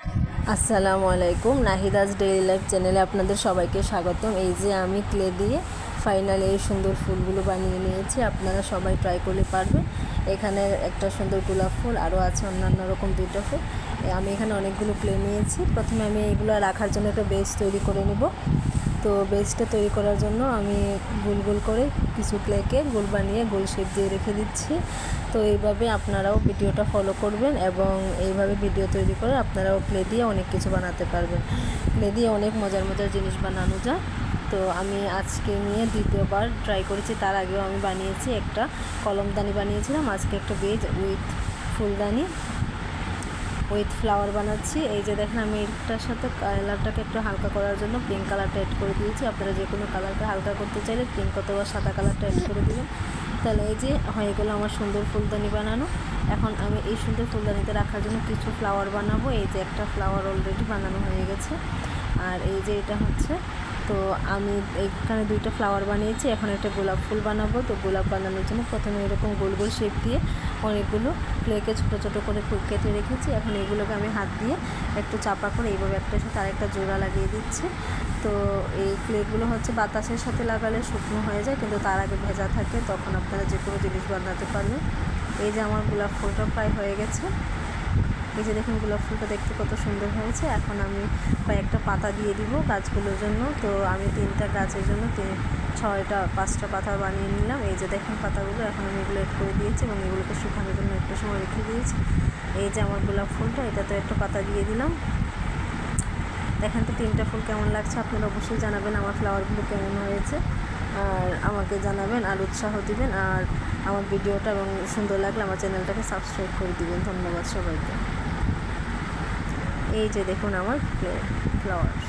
আসসালামু আলাইকুম, নাহিদাস daily life চ্যানেলে আপনাদের সবাইকে স্বাগতম। এই যে আমি ক্লে দিয়ে ফাইনালি এই সুন্দর ফুলগুলো বানিয়ে নিয়েছি। আপনারা সবাই ট্রাই করলে পারবেন। এখানে একটা সুন্দর গোলাপ ফুল, আরও আছে অন্যান্য রকম দুটো ফুল। আমি এখানে অনেকগুলো ক্লে নিয়েছি। প্রথমে আমি এইগুলো রাখার জন্য একটা বেস তৈরি করে নেব। তো বেসটা তৈরি করার জন্য আমি গোল গোল করে কিছু ক্লেকে গোল বানিয়ে গোল শেপ দিয়ে রেখে দিচ্ছি। তো এইভাবে আপনারাও ভিডিওটা ফলো করবেন এবং এইভাবে ভিডিও তৈরি করে আপনারাও ক্লে দিয়ে অনেক কিছু বানাতে পারবেন। ক্লে দিয়ে অনেক মজার মজার জিনিস বানানো যায়। তো আমি আজকে নিয়ে দ্বিতীয়বার ট্রাই করেছি। তার আগেও আমি বানিয়েছি, একটা কলমদানি বানিয়েছিলাম, আজকে একটা বেজ উইথ ফুলদানি উইথ ফ্লাওয়ার বানাচ্ছি। এই যে দেখেন, আমি এটার সাথে কালারটাকে একটু হালকা করার জন্য পিঙ্ক কালারটা অ্যাড করে দিয়েছি। আপনারা যে কোনো কালারটা হালকা করতে চাইলে পিঙ্ক অথবা সাদা কালারটা অ্যাড করে দেবেন। তাহলে এই যে হয়ে গেলো আমার সুন্দর ফুলদানি বানানো। এখন আমি এই সুন্দর ফুলদানিতে রাখার জন্য কিছু ফ্লাওয়ার বানাবো। এই যে একটা ফ্লাওয়ার অলরেডি বানানো হয়ে গেছে। আর এই যে এটা হচ্ছে, তো আমি এখানে দুইটা ফ্লাওয়ার বানিয়েছি। এখন একটা গোলাপ ফুল বানাবো। তো গোলাপ বানানোর জন্য প্রথমে এরকম গোল গোল শেপ দিয়ে অনেকগুলো ক্লেকে ছোটো ছোটো করে কেটে রেখেছি। এখন এগুলোকে আমি হাত দিয়ে একটু চাপা করে এইভাবে একটার সাথে আরেকটা জোড়া লাগিয়ে দিচ্ছি। তো এই ক্লেগুলো হচ্ছে বাতাসের সাথে লাগালে শুকনো হয়ে যায়, কিন্তু তার আগে ভেজা থাকে, তখন আপনারা যে কোনো জিনিস বানাতে পারবেন। এই যে আমার গোলাপ ফুলটা প্রায় হয়ে গেছে। এই যে দেখুন, গোলাপ ফুলটা দেখতে কত সুন্দর হয়েছে। এখন আমি কয়েকটা পাতা দিয়ে দিব গাছগুলোর জন্য। তো আমি 3টা গাছের জন্য 5টা পাতা বানিয়ে নিলাম। এই যে দেখুন পাতাগুলো, এখন আমি এগুলো এড করে দিয়েছি এবং এগুলোকে শুকানোর জন্য একটু সময় রেখে দিয়েছি। এই যে আমার গোলাপ ফুলটা, এটাতে একটা পাতা দিয়ে দিলাম। দেখেন তো 3টা ফুল কেমন লাগছে, আপনারা অবশ্যই জানাবেন আমার ফ্লাওয়ারগুলো কেমন হয়েছে, আর আমাকে জানাবেন আর উৎসাহ দিবেন। আর আমার ভিডিওটা এবং সুন্দর লাগলে আমার চ্যানেলটাকে সাবস্ক্রাইব করে দিবেন। ধন্যবাদ সবাইকে। এই যে দেখুন আমার ফ্লাওয়ার্স।